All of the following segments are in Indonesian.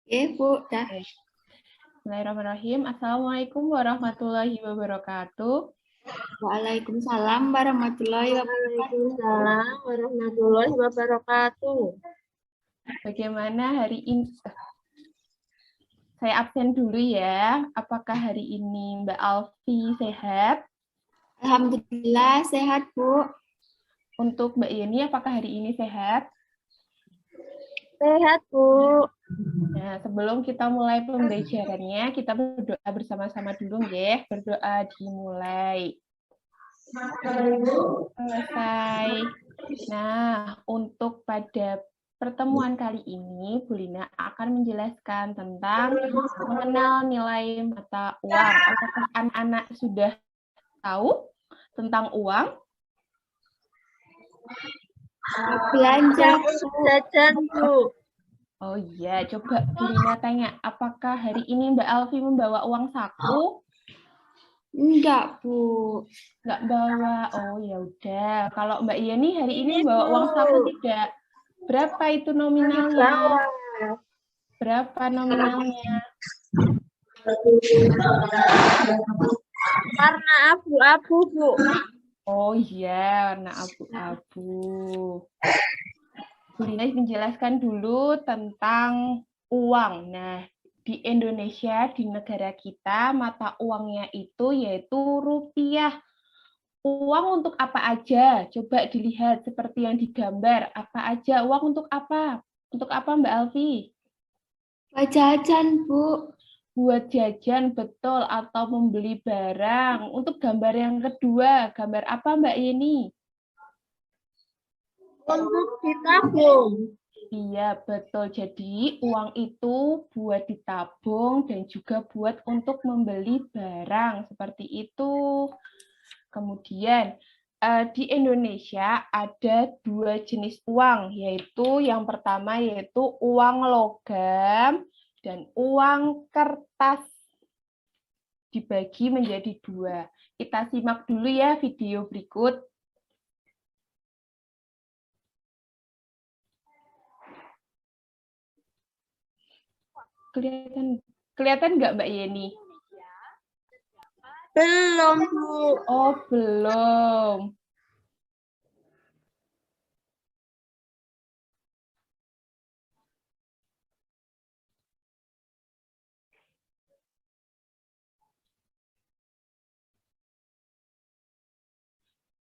Bu, dah. Bismillahirrahmanirrahim. Assalamualaikum warahmatullahi wabarakatuh. Waalaikumsalam warahmatullahi wabarakatuh. Waalaikumsalam warahmatullahi wabarakatuh. Bagaimana hari ini? Saya absen dulu ya. Apakah hari ini Mbak Alfi sehat? Alhamdulillah sehat, Bu. Untuk Mbak Yeni, apakah hari ini sehat? Sehat, Bu. Nah, sebelum kita mulai pembelajarannya, kita berdoa bersama-sama dulu ya. Berdoa dimulai. Selesai. Nah, untuk pada pertemuan kali ini, Bu Lina akan menjelaskan tentang mengenal nilai mata uang. Apakah anak-anak sudah tahu tentang uang? Belanja, Jajan, Bu. Oh iya, coba Bu Lina tanya, apakah hari ini Mbak Alfi membawa uang saku? Enggak, Bu. Nggak bawa. Oh ya udah. Kalau Mbak Yeni hari ini bawa uang saku tidak? Berapa itu nominalnya? Berapa nominalnya? Warna abu-abu, Bu. Oh iya, warna abu-abu. Bu Lina menjelaskan dulu tentang uang. Nah, di Indonesia, di negara kita, mata uangnya itu yaitu rupiah. Uang untuk apa aja? Coba dilihat seperti yang digambar. Apa aja? Uang untuk apa? Untuk apa, Mbak Alfi? Buat jajan, Bu. Buat jajan, betul, atau membeli barang. Untuk gambar yang kedua, gambar apa, Mbak Yeni? Untuk ditabung. Iya, betul. Jadi, uang itu buat ditabung dan juga buat untuk membeli barang. Seperti itu. Kemudian, di Indonesia ada dua jenis uang, yaitu yang pertama yaitu uang logam dan uang kertas. Dibagi menjadi dua. Kita simak dulu ya video berikut. Kelihatan nggak Mbak Yeni? Belum, Bu. Oh, belum.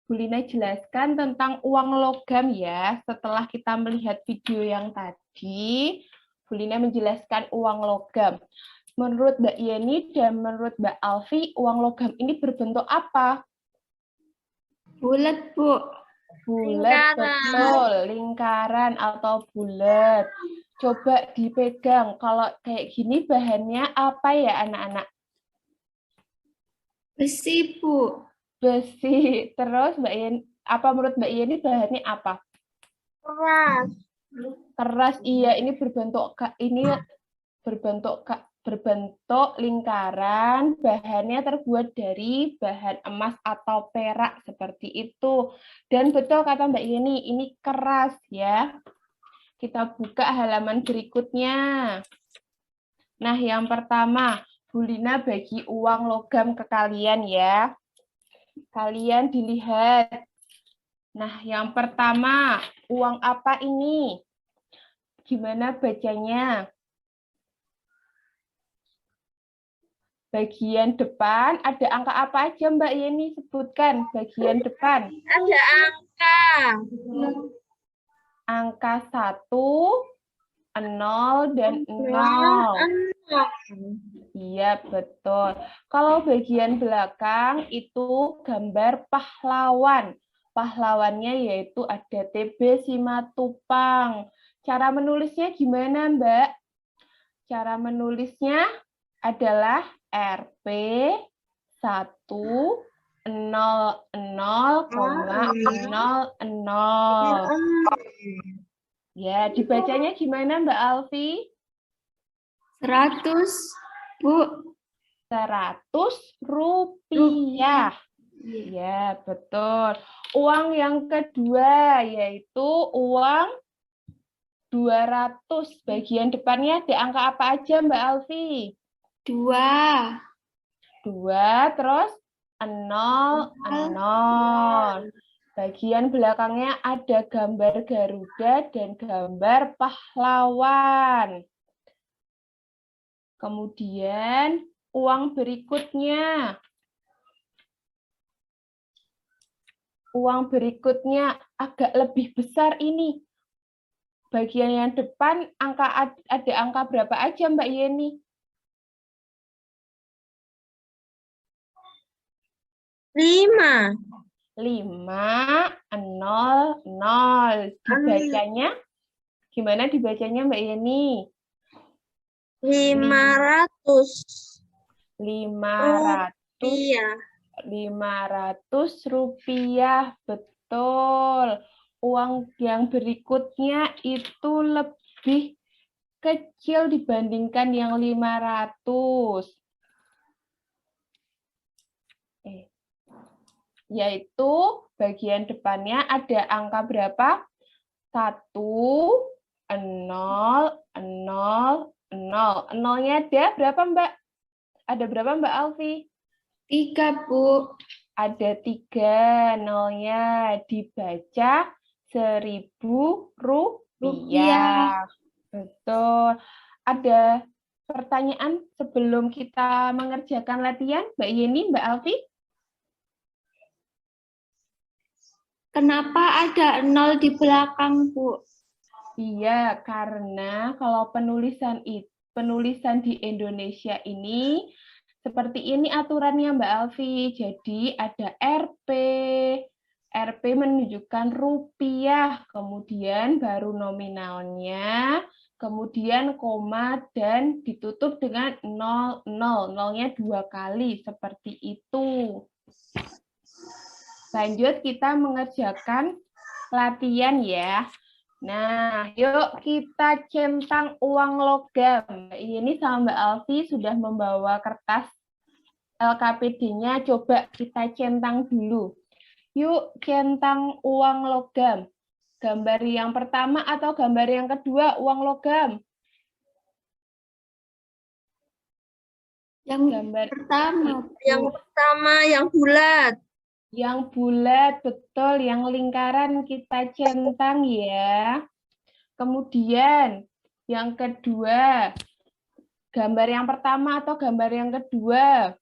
Bu Lina jelaskan tentang uang logam ya. Setelah kita melihat video yang tadi, Bu Lina menjelaskan uang logam. Menurut Mbak Yeni dan menurut Mbak Alfi, uang logam ini berbentuk apa? Bulat, Bu. Bulat, betul. Lingkaran atau bulat. Coba dipegang. Kalau kayak gini bahannya apa ya anak-anak? Besi, Bu. Besi. Terus Mbak Yeni, apa menurut Mbak Yeni bahannya apa? Keras. Keras. Iya, ini berbentuk lingkaran, bahannya terbuat dari bahan emas atau perak seperti itu. Dan betul kata Mbak Yeni, ini keras ya. Kita buka halaman berikutnya. Nah, yang pertama, Bu Lina bagi uang logam ke kalian ya. Kalian dilihat. Nah, yang pertama, uang apa ini? Gimana bacanya? Bagian depan ada angka apa aja Mbak Yeni sebutkan bagian depan? Ada angka. Angka 1, 0, dan 0. Iya, betul. Kalau bagian belakang itu gambar pahlawan. Pahlawannya yaitu ada TB Simatupang. Cara menulisnya gimana Mbak? Cara menulisnya adalah RP 100,00. Ya, dibacanya gimana Mbak Alfi? 100, Bu. 100 rupiah. Ya, betul. Uang yang kedua yaitu uang 200. Bagian depannya ada angka apa aja, Mbak Alfi? 2. 2, terus 0, 0. Bagian belakangnya ada gambar Garuda dan gambar pahlawan. Kemudian uang berikutnya. Uang berikutnya agak lebih besar ini. Bagian yang depan ada angka berapa aja, Mbak Yeni? 5. 5, 0, 0. Dibacanya, gimana dibacanya Mbak Yeni? 500 500 rupiah. 500 rupiah, betul. Uang yang berikutnya itu lebih kecil dibandingkan yang 500. Yaitu bagian depannya ada angka berapa? 1, 0, 0, 0. Nolnya ada berapa, Mbak? Ada berapa, Mbak Alfi? 3, Bu. Ada 3, nolnya dibaca 1.000 rupiah. Betul. Ada pertanyaan sebelum kita mengerjakan latihan, Mbak Yeni, Mbak Alfi? Kenapa ada 0 di belakang, Bu? Iya, karena kalau penulisan di Indonesia ini seperti ini aturannya, Mbak Alfi. Jadi ada RP. RP menunjukkan rupiah, kemudian baru nominalnya, kemudian koma, dan ditutup dengan 00. Nolnya 2 kali, seperti itu. Lanjut, kita mengerjakan latihan ya. Nah, yuk kita centang uang logam. Ini sama Mbak Alfi sudah membawa kertas LKPD-nya, coba kita centang dulu. Yuk, centang uang logam. Gambar yang pertama atau gambar yang kedua uang logam? Yang pertama, Bu. Yang pertama, yang bulat. Yang bulat, betul. Yang lingkaran kita centang ya. Kemudian, yang kedua. Gambar yang pertama atau gambar yang kedua?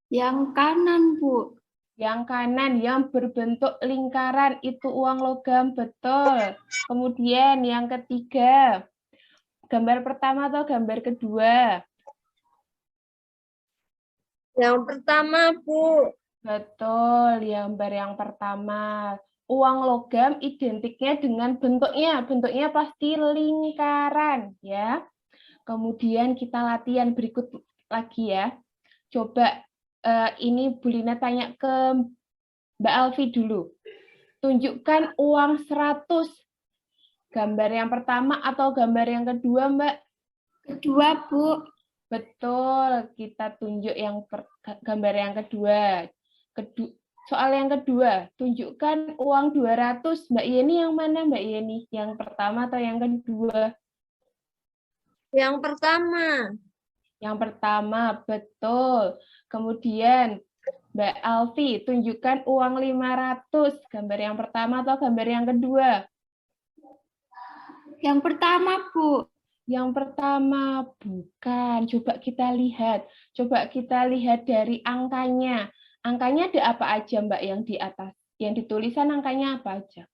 Yang kanan, Bu. Yang kanan, yang berbentuk lingkaran, itu uang logam, betul. Kemudian yang ketiga, gambar pertama atau gambar kedua? Yang pertama, Bu. Betul, gambar yang pertama. Uang logam identiknya dengan bentuknya. Bentuknya pasti lingkaran, ya. Kemudian kita latihan berikut lagi ya. Coba ini Bu Lina tanya ke Mbak Alfi dulu. Tunjukkan uang 100. Gambar yang pertama atau gambar yang kedua, Mbak? Kedua, Bu. Betul, kita tunjuk gambar yang kedua. Soal yang kedua, tunjukkan uang 200. Mbak Yeni yang mana, Mbak Yeni? Yang pertama atau yang kedua? Yang pertama. Yang pertama, betul. Kemudian, Mbak Alfi, tunjukkan uang 500. Gambar yang pertama atau gambar yang kedua? Yang pertama, Bu. Yang pertama, bukan. Coba kita lihat. Coba kita lihat dari angkanya. Angkanya ada apa aja, Mbak, yang di atas? Yang ditulisan angkanya apa aja?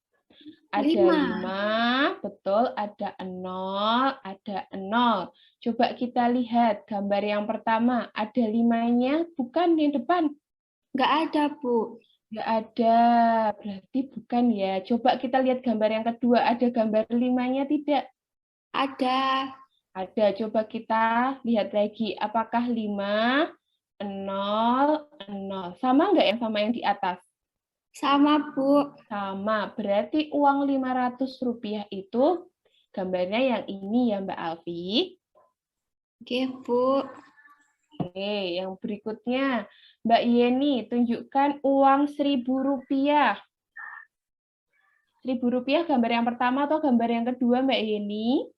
Ada 5, betul. Ada 0, ada 0. Coba kita lihat gambar yang pertama. Ada 5-nya, bukan di depan? Nggak ada, Bu. Nggak ada, berarti bukan ya. Coba kita lihat gambar yang kedua. Ada gambar 5-nya tidak? Ada. Ada, coba kita lihat lagi. Apakah 5, 0, 0. Sama nggak yang sama yang di atas? Sama, Bu. Sama, berarti uang Rp500 itu gambarnya yang ini ya Mbak Alfi. Oke, Bu. Oke, yang berikutnya. Mbak Yeni, tunjukkan uang Rp1.000. Rp1.000 gambar yang pertama atau gambar yang kedua, Mbak Yeni?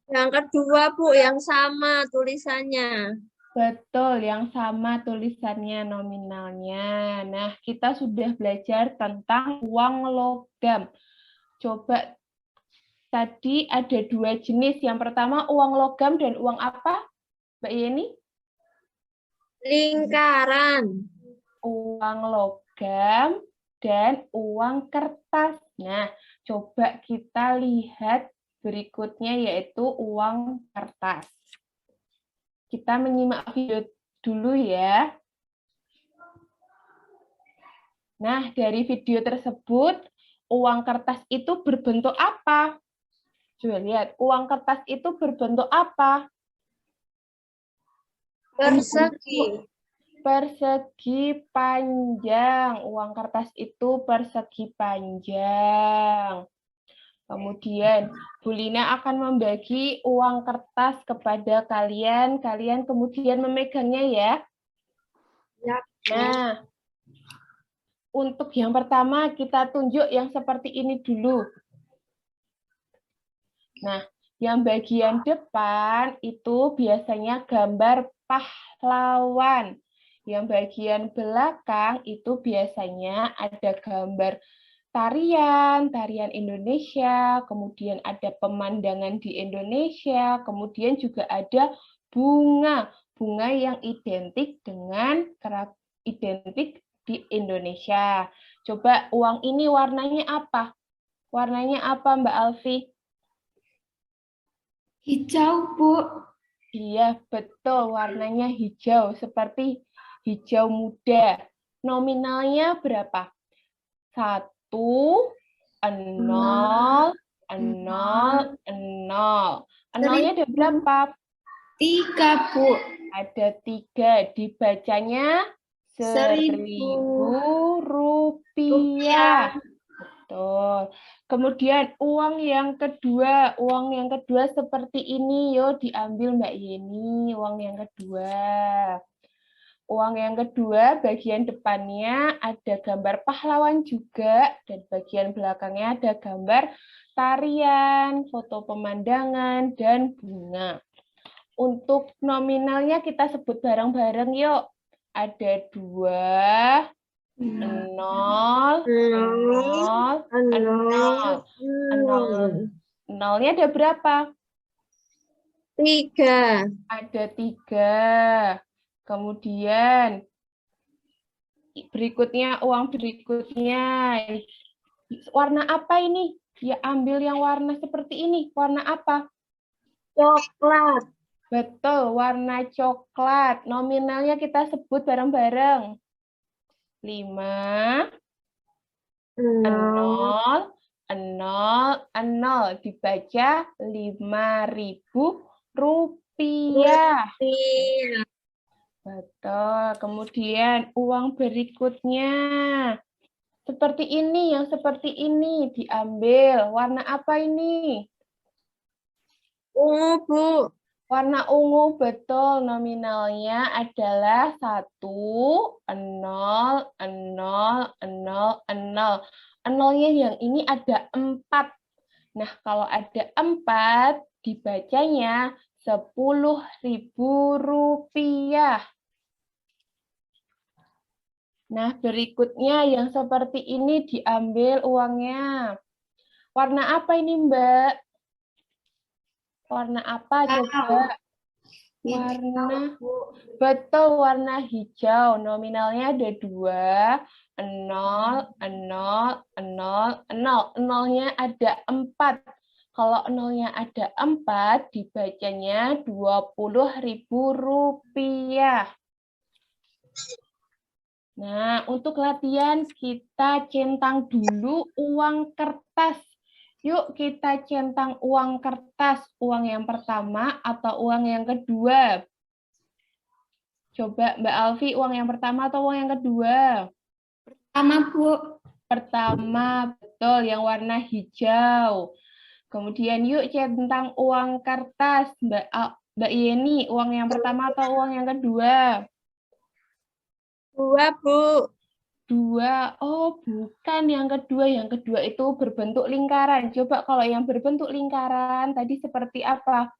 Yang kedua, Bu, yang sama tulisannya. Betul, yang sama tulisannya nominalnya. Nah, kita sudah belajar tentang uang logam. Coba, tadi ada 2 jenis. Yang pertama uang logam dan uang apa, Mbak Yeni? Lingkaran. Uang logam dan uang kertas. Nah, coba kita lihat berikutnya yaitu uang kertas. Kita menyimak video dulu ya. Nah, dari video tersebut, uang kertas itu berbentuk apa? Coba lihat, uang kertas itu berbentuk apa? Persegi. Persegi panjang. Uang kertas itu persegi panjang. Kemudian, Bu Lina akan membagi uang kertas kepada kalian. Kalian kemudian memegangnya ya. Ya. Nah, untuk yang pertama kita tunjuk yang seperti ini dulu. Nah, yang bagian depan itu biasanya gambar pahlawan. Yang bagian belakang itu biasanya ada gambar tarian Indonesia, kemudian ada pemandangan di Indonesia, kemudian juga ada bunga yang identik dengan identik di Indonesia. Coba uang ini warnanya apa? Warnanya apa, Mbak Alfi? Hijau, Bu. Iya, betul. Warnanya hijau, seperti hijau muda. Nominalnya berapa? 1, 0, 0, 0. Nolnya ada berapa? 3, Bu. Ada 3. Dibacanya Rp1.000. Betul. Kemudian uang yang kedua seperti ini, yuk diambil Mbak Yeni, uang yang kedua. Uang yang kedua bagian depannya ada gambar pahlawan juga dan bagian belakangnya ada gambar tarian, foto pemandangan dan bunga. Untuk nominalnya kita sebut bareng-bareng yuk. Ada 2, 0, 0, 0. Nolnya ada berapa? 3. Ada 3. Kemudian berikutnya, uang berikutnya. Warna apa ini? Ya, ambil yang warna seperti ini. Warna apa? Coklat. Betul, warna coklat. Nominalnya kita sebut bareng-bareng. 5, 0, 0. Dibaca Rp5.000. Betul. Kemudian uang berikutnya. Seperti ini, yang seperti ini diambil. Warna apa ini? Ungu, Bu. Warna ungu, betul. Nominalnya adalah 1, 0, 0, 0. Nolnya yang ini ada 4. Nah, kalau ada 4, dibacanya Rp10.000. Nah, berikutnya yang seperti ini diambil uangnya. Warna apa ini, Mbak? Warna apa coba? Warna, betul, warna hijau. Nominalnya ada 2, 0, 0, 0, 0. Nolnya ada 4. Kalau nolnya ada 4, dibacanya Rp20.000. Nah, untuk latihan kita centang dulu uang kertas. Yuk kita centang uang kertas, uang yang pertama atau uang yang kedua. Coba Mbak Alfi, uang yang pertama atau uang yang kedua? Pertama, Bu. Pertama, betul, yang warna hijau. Kemudian yuk centang uang kertas. Mbak Yeni, uang yang pertama atau uang yang kedua? 2, Bu. Dua. Oh, bukan yang kedua. Yang kedua itu berbentuk lingkaran. Coba kalau yang berbentuk lingkaran tadi seperti apa?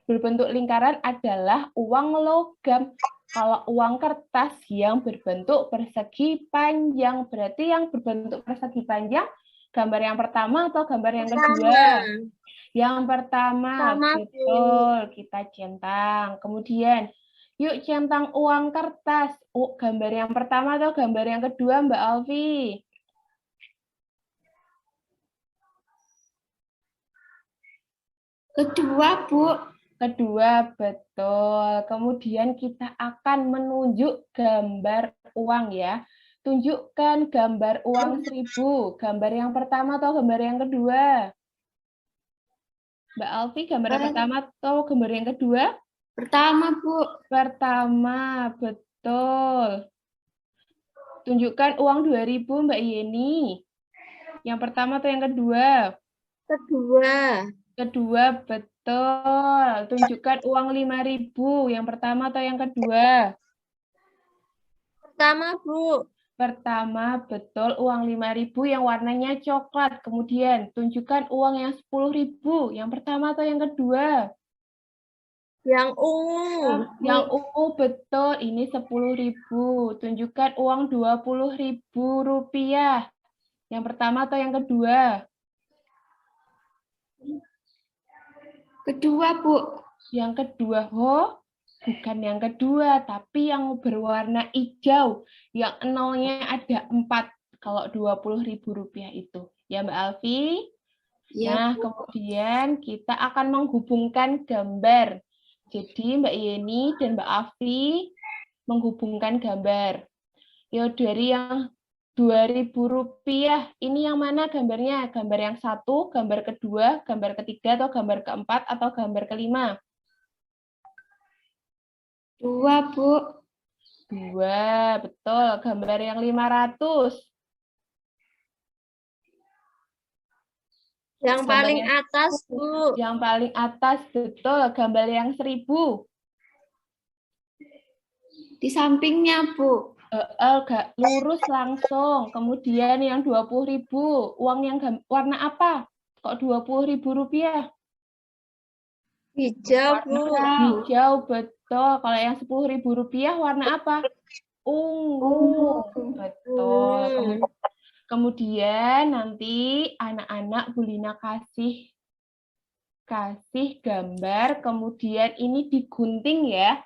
Berbentuk lingkaran adalah uang logam. Kalau uang kertas yang berbentuk persegi panjang, berarti yang berbentuk persegi panjang gambar yang pertama atau gambar yang kedua? Yang pertama, Pertama, Bu. betul, kita centang. Kemudian, yuk centang uang kertas. Gambar yang pertama atau gambar yang kedua, Mbak Alfi? Kedua, Bu. Kedua, betul. Kemudian kita akan menunjuk gambar uang ya. Tunjukkan gambar uang 1000. Gambar yang pertama atau gambar yang kedua? Mbak Alfi, gambar yang pertama atau gambar yang kedua? Pertama, Bu. Pertama, betul. Tunjukkan uang 2000, Mbak Yeni. Yang pertama atau yang kedua? Kedua. Kedua, betul. Tunjukkan uang 5000. Yang pertama atau yang kedua? Pertama, Bu. Pertama, betul, uang 5000 yang warnanya coklat. Kemudian, tunjukkan uang yang 10.000. Yang pertama atau yang kedua? Yang ungu. Yang ungu, betul. Ini 10.000. Tunjukkan uang 20.000 rupiah. Yang pertama atau yang kedua? Kedua, Bu. Yang kedua, bukan yang kedua, tapi yang berwarna hijau. Yang nolnya ada 4 kalau 20.000 rupiah itu. Ya, Mbak Alfi? Ya, Nah, Bu. kemudian kita akan menghubungkan gambar. Jadi, Mbak Yeni dan Mbak Alfi menghubungkan gambar. Ya, dari yang 2000 rupiah, ini yang mana gambarnya? Gambar yang satu, gambar kedua, gambar ketiga, atau gambar keempat, atau gambar kelima? Dua, Bu. Dua, betul. Gambar yang 500. Yang Gambar paling yang- atas, Bu. Yang paling atas, betul. Gambar yang 1000. Di sampingnya, Bu. Lurus langsung. Kemudian yang 20.000. Uang yang warna apa? Kok 20.000 rupiah? Hijau, Bu. Warna hijau, betul. Kalau yang 10.000 rupiah warna apa? Ungu. Betul. Kemudian nanti anak-anak Bu Lina kasih gambar, kemudian ini digunting ya.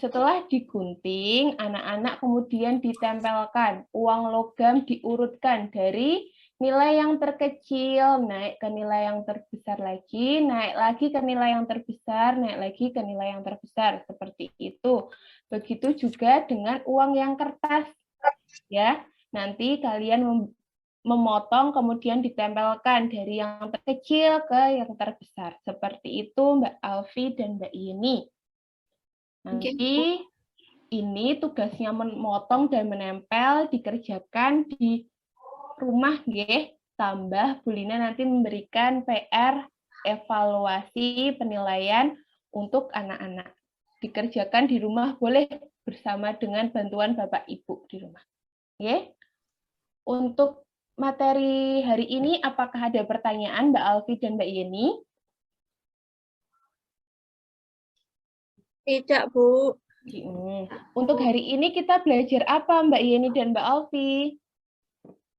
Setelah digunting, anak-anak kemudian ditempelkan. Uang logam diurutkan dari nilai yang terkecil, naik ke nilai yang terbesar lagi, naik lagi ke nilai yang terbesar, naik lagi ke nilai yang terbesar. Seperti itu. Begitu juga dengan uang yang kertas. Ya, nanti kalian memotong kemudian ditempelkan dari yang terkecil ke yang terbesar. Seperti itu Mbak Alfi dan Mbak Yeni. Nanti ini tugasnya memotong dan menempel dikerjakan di rumah nggih. Tambah Bu Lina nanti memberikan PR evaluasi penilaian untuk anak-anak. Dikerjakan di rumah boleh bersama dengan bantuan Bapak Ibu di rumah. Oke. Untuk materi hari ini apakah ada pertanyaan Mbak Alfi dan Mbak Yeni? Tidak, Bu. Untuk hari ini kita belajar apa Mbak Yeni dan Mbak Alfi?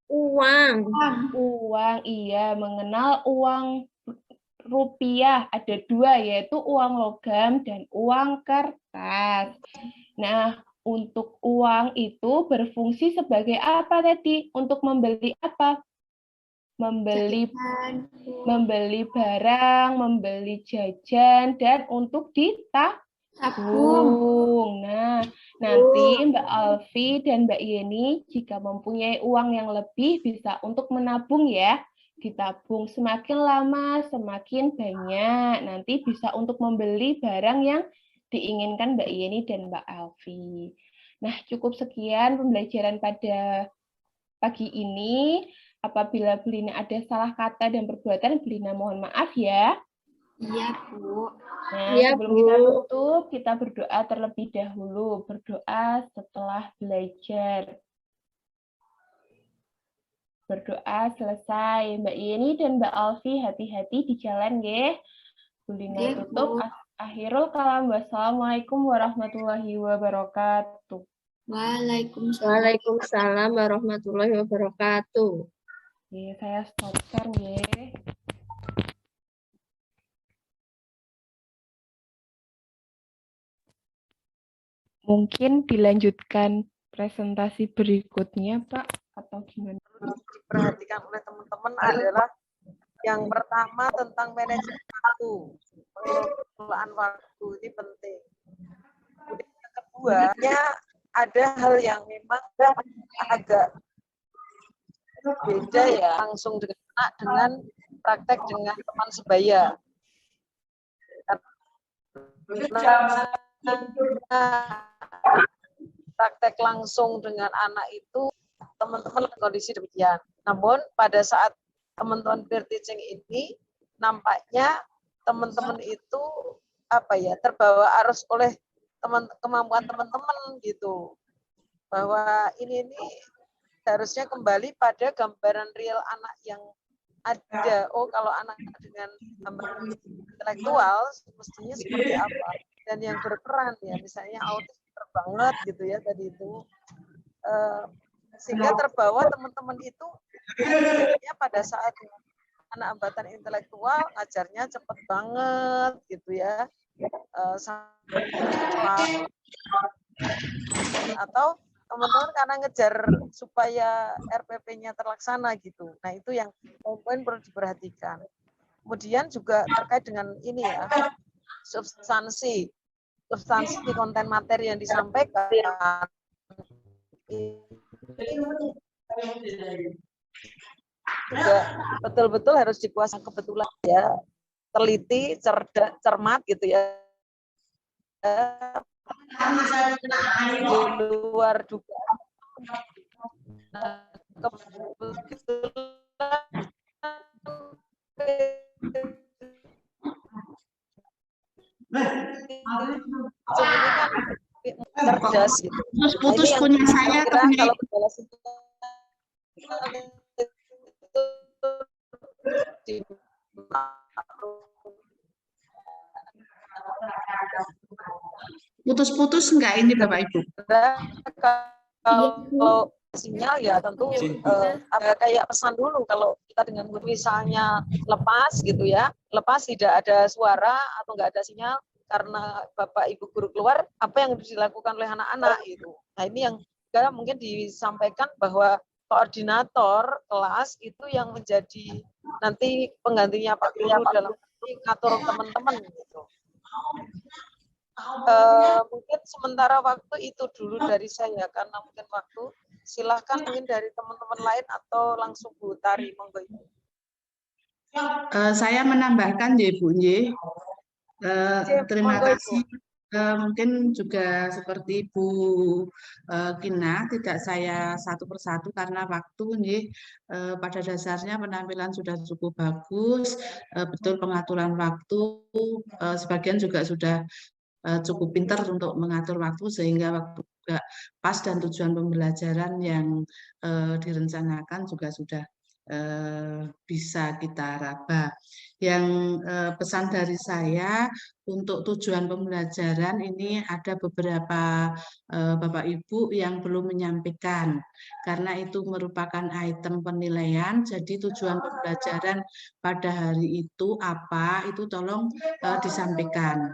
Uang. Uang, iya. Mengenal uang rupiah. Ada dua, yaitu uang logam dan uang kertas. Nah, untuk uang itu berfungsi sebagai apa tadi? Untuk membeli apa? Membeli barang, membeli jajan, dan untuk ditabung. Nah, nanti Mbak Alfi dan Mbak Yeni jika mempunyai uang yang lebih bisa untuk menabung ya. Ditabung semakin lama, semakin banyak. Nanti bisa untuk membeli barang yang diinginkan Mbak Yeni dan Mbak Alfi. Nah, cukup sekian pembelajaran pada pagi ini. Apabila Bu Lina ada salah kata dan perbuatan, Bu Lina mohon maaf ya. Iya, Bu. Nah, Iya, sebelum Bu. kita tutup, kita berdoa terlebih dahulu. Berdoa setelah belajar. berdoa selesai. Mbak Yeni dan Mbak Alfi hati-hati di jalan nggih. Bu Lina Nggih, tutup. Bu. Akhirul kalam. Wassalamualaikum warahmatullahi wabarakatuh. Waalaikumsalam. Waalaikumsalam warahmatullahi wabarakatuh. Oke, saya stop share nggih. Mungkin dilanjutkan presentasi berikutnya, Pak, atau gimana? Diperhatikan oleh teman-teman adalah yang pertama tentang manajemen waktu, pengelolaan waktu ini penting. Kemudian yang keduanya ada hal yang memang agak beda ya, langsung dengan anak dengan praktek dengan teman sebaya. Karena praktek langsung dengan anak itu teman-teman kondisi demikian. Namun pada saat teman-teman peer teaching ini nampaknya teman-teman itu terbawa arus oleh kemampuan teman-teman gitu. Bahwa ini harusnya kembali pada gambaran real anak yang ada. Oh, kalau anak dengan gambaran intelektual mestinya seperti apa? Dan yang berperan ya, misalnya autis banget gitu ya tadi itu. Sehingga terbawa teman-teman itu akhirnya pada saat anak hambatan intelektual ngajarnya cepet banget gitu ya, atau teman-teman karena ngejar supaya RPP-nya terlaksana gitu. Nah itu yang poin perlu diperhatikan. Kemudian juga terkait dengan ini ya, substansi konten materi yang disampaikan juga betul-betul harus dikuasai, kebetulan ya, teliti, cerdas, cermat gitu ya, di luar dugaan. Nah, cerdas gitu. Putus Nah, punya saya kalau berbalas itu putus-putus enggak ini Bapak Ibu? Kalau sinyal ya tentu kayak pesan dulu kalau kita dengan misalnya lepas gitu ya, lepas tidak ada suara atau enggak ada sinyal karena Bapak Ibu guru keluar, apa yang harus dilakukan oleh anak-anak itu. Nah ini yang mungkin disampaikan bahwa koordinator kelas itu yang menjadi nanti penggantinya Pak Guru dalam ngatur teman-teman gitu. Mungkin sementara waktu itu dulu dari saya karena mungkin waktu. Silahkan mungkin dari teman-teman lain atau langsung Bu Tari, monggo Ibu. Saya menambahkan ya Bu Nyi. Terima kasih. Mungkin juga seperti Bu Kina, tidak saya satu persatu karena waktu nih, pada dasarnya penampilan sudah cukup bagus, betul pengaturan waktu, sebagian juga sudah cukup pintar untuk mengatur waktu sehingga waktu juga pas dan tujuan pembelajaran yang direncanakan juga sudah bisa kita raba. Yang pesan dari saya untuk tujuan pembelajaran ini ada beberapa Bapak Ibu yang belum menyampaikan karena itu merupakan item penilaian. Jadi tujuan pembelajaran pada hari itu apa itu tolong disampaikan.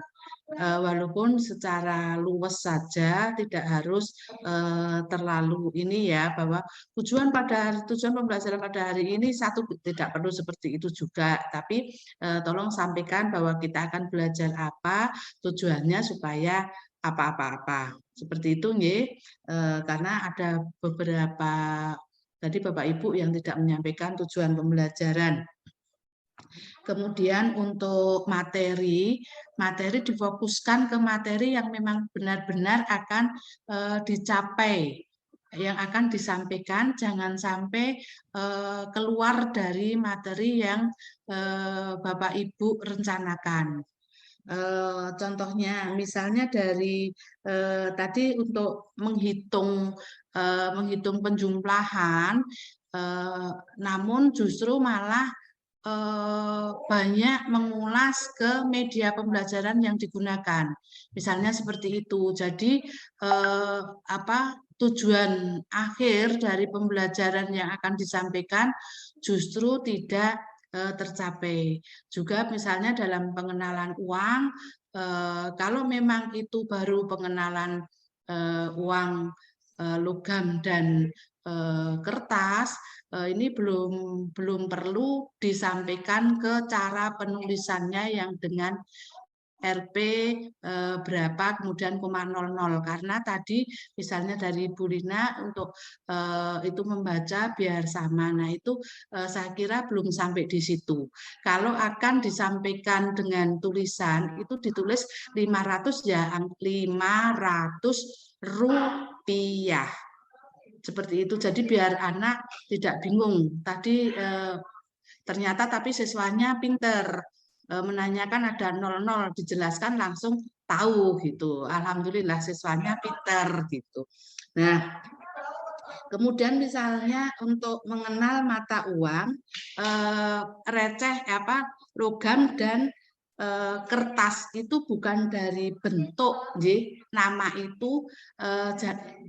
Walaupun secara luwes saja tidak harus terlalu ini ya bahwa tujuan pembelajaran pada hari ini satu tidak perlu seperti itu juga, tapi tolong sampaikan bahwa kita akan belajar apa, tujuannya supaya apa-apa-apa seperti itu nggih, karena ada beberapa tadi Bapak Ibu yang tidak menyampaikan tujuan pembelajaran. Kemudian untuk materi difokuskan ke materi yang memang benar-benar akan dicapai, yang akan disampaikan, jangan sampai keluar dari materi yang Bapak Ibu rencanakan. Contohnya misalnya dari tadi untuk menghitung penjumlahan namun justru malah banyak mengulas ke media pembelajaran yang digunakan, misalnya seperti itu. Jadi tujuan akhir dari pembelajaran yang akan disampaikan justru tidak tercapai. Juga misalnya dalam pengenalan uang, kalau memang itu baru pengenalan uang logam dan kertas, ini belum perlu disampaikan ke cara penulisannya yang dengan RP berapa kemudian 0,00, karena tadi misalnya dari Bu Lina untuk itu membaca biar sama. Nah itu saya kira belum sampai di situ. Kalau akan disampaikan dengan tulisan itu ditulis 500 ya, 500 rupiah. Seperti itu, jadi biar anak tidak bingung. Tadi ternyata tapi siswanya pinter, menanyakan ada 00, dijelaskan langsung tahu gitu. Alhamdulillah siswanya pinter gitu. Nah, kemudian misalnya untuk mengenal mata uang, receh logam dan kertas itu bukan dari bentuk, nama itu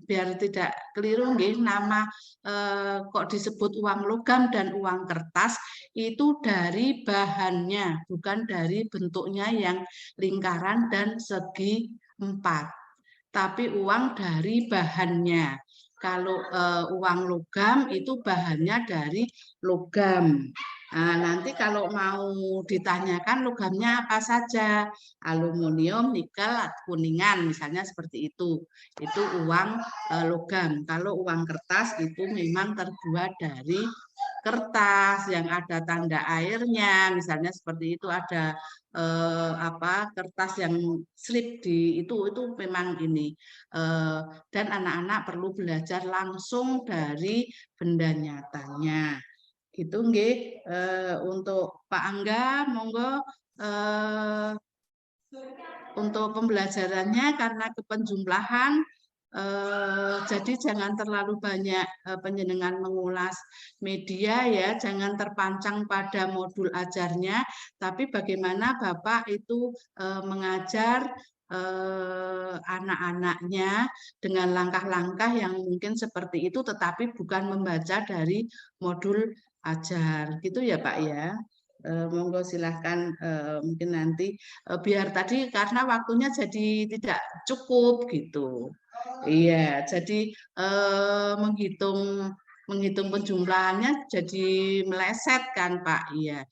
biar tidak keliru, nama kok disebut uang logam dan uang kertas itu dari bahannya, bukan dari bentuknya yang lingkaran dan segi 4, tapi uang dari bahannya. Kalau uang logam itu bahannya dari logam. Nah, nanti kalau mau ditanyakan logamnya apa saja, aluminium, nikel, kuningan, misalnya seperti itu. Itu uang logam. Kalau uang kertas itu memang terbuat dari kertas yang ada tanda airnya, misalnya seperti itu, ada kertas yang slip itu memang ini. Dan anak-anak perlu belajar langsung dari benda nyatanya. Gitu nggih. Untuk Pak Angga, monggo untuk pembelajarannya karena kepenjumlahan, jadi jangan terlalu banyak penjenengan mengulas media ya, jangan terpancang pada modul ajarnya, tapi bagaimana Bapak itu mengajar anak-anaknya dengan langkah-langkah yang mungkin seperti itu, tetapi bukan membaca dari modul ajar, gitu ya Pak ya. Monggo silahkan mungkin nanti biar tadi karena waktunya jadi tidak cukup gitu. Iya, jadi menghitung penjumlahannya jadi meleset kan Pak. Iya.